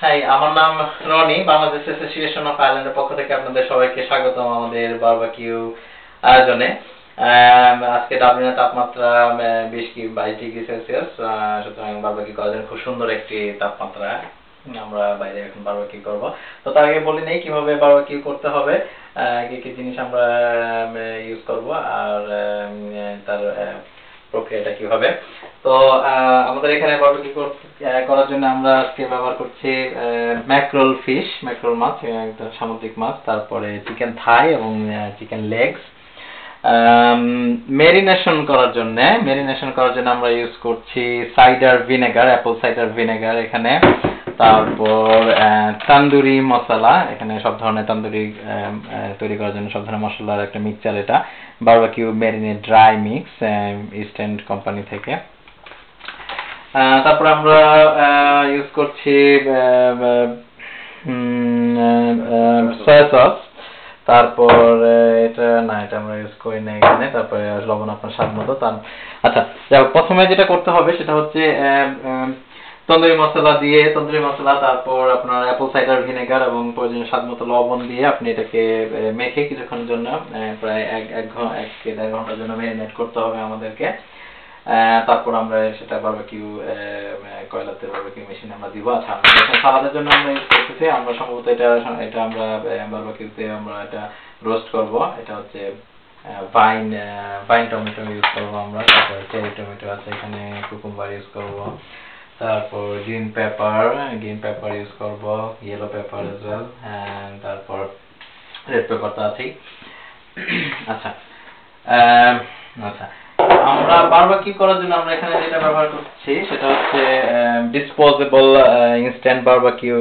High, আমার নাম Roni. Bangladesh association of আয়ারল্যান্ডের পক্ষ থেকে আপনাদের সবাইকে স্বাগতম আমাদের বারবিকিউ আয়োজনে। আজকে ডাবলিনের তাপমাত্রা 20-22 ডিগ্রি সেলসিয়াস। সুতরাং বারবিকিউ করার জন্য খুব সুন্দর একটি তাপমাত্রা। আমরা বাইরে এখন বারবিকিউ করব। তো তার আগে বলি নেই কিভাবে বারবিকিউ করতে হবে, কি কি জিনিস আমরা ইউজ করব, আর তার প্রক্রিয়াটা কি হবে। তো আমাদের এখানে বারবিকিউ করার জন্য আমরা আজকে ব্যবহার করছি ম্যাক্রোল মাছ, একটা সামুদ্রিক মাছ, তারপরে চিকেন থাই এবং চিকেন লেগস। মেরিনেশন করার জন্য আমরা ইউজ করছি অ্যাপল সাইডার ভিনেগার এখানে। তারপর তান্দুরি মশলা, এখানে সব ধরনের তান্দুরি তৈরি করার জন্য সব ধরনের মশলার একটা মিক্সচার। এটা barbecue marinate dry mix, eastern company থেকে। তারপর আমরা ইউজ করছি সয়া সস। তারপর এটা আমরা ইউজ করি না এখানে। তারপরে লবণ আপনার স্বাদ মতো। আচ্ছা, প্রথমে যেটা করতে হবে সেটা হচ্ছে তন্দুরি মশলা, তারপর আপনার অ্যাপল সাইডার ভিনেগার এবং প্রয়োজনীয় স্বাদ মতো লবণ দিয়ে আপনি এটাকে মেখে কিছুক্ষণের জন্য, প্রায় 1-1.5 ঘন্টার জন্য ম্যারিনেট করতে হবে আমাদেরকে। তারপর আমরা সেটা বারবিকিউ মেশিনে আমরা দিব। আচ্ছা, সালাদের জন্য আমরা ইউজ করতেছি, আমরা সম্ভবত এটা আমরা বারবিকিউতে আমরা এটা রোস্ট করব। এটা হচ্ছে ভাইন টমেটো ইউজ করবো আমরা। তারপর চেরি টমেটো আছে এখানে, কুকুম্বার ইউজ করব। তারপর গ্রিন পেপার ইউজ করব, ইয়েলো পেপার এজ ওয়েল, তারপর রেড পেপার তো আছেই। আচ্ছা, আমরা বারবিকিউ করার জন্য আমরা এখানে যেটা ব্যবহার করছি সেটা হচ্ছে ডিসপোজেবল ইনস্ট্যান্ট বারবিকিউ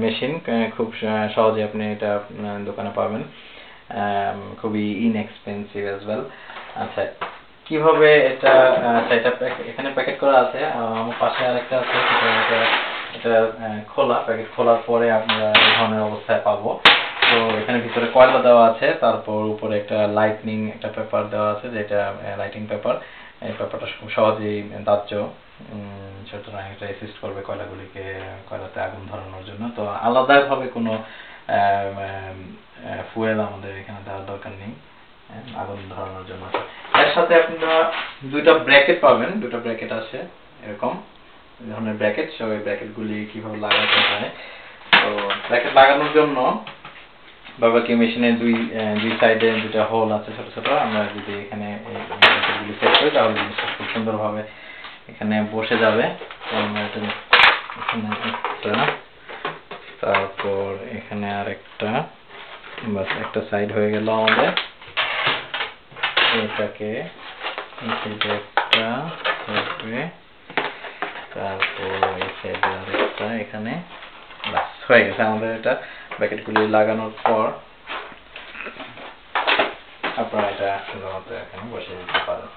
মেশিন। খুব সহজে আপনি এটা দোকানে পাবেন, খুবই ইনএক্সপেন্সিভ অ্যাজ ওয়েল। আচ্ছা, কিভাবে এটা এখানে প্যাকেট করা আছে, আমার পাশে আরেকটা আছে, এটা প্যাকেট খোলার পরে আমরা এই ধরনের অবস্থায় পাবো। তো এখানে ভিতরে কয়লা দেওয়া আছে, তারপর উপরে একটা লাইটনিং একটা পেপার দেওয়া আছে, যেটা লাইটিং পেপার। এই পেপারটা খুব সহজেই দাহ্য, সুতরাং এটা অ্যাসিস্ট করবে কয়লাতে আগুন ধরানোর জন্য। তো আলাদাভাবে কোনো ফুয়েল আমাদের এখানে দেওয়ার দরকার নেই আগুন ধরানোর জন্য। এর সাথে আপনারা দুটো ব্র্যাকেট পাবেন, দুটো ব্র্যাকেট আছে এরকম ধরনের ব্র্যাকেট। ওই ব্র্যাকেটগুলি কিভাবে লাগাতে হয়, তো ব্র্যাকেট লাগানোর জন্য বারবিকিউ মেশিনের দুই সাইডে দুটো হোল আছে ছোট ছোট। আমরা যদি এখানে ব্র্যাকেটগুলি সেট করি তাহলে জিনিসটা খুব সুন্দরভাবে এখানে বসে যাবে। তারপর এখানে আরেকটা, বাস একটা সাইড হয়ে গেল আমাদের। এটাকে একটা, তারপর এই সাইডে আরেকটা, এখানে বাস হয়ে গেছে আমাদের এটা। ব্র্যাকেটগুলি লাগানোর পর আপনারা এটা এখানে বসে দিতে পারেন।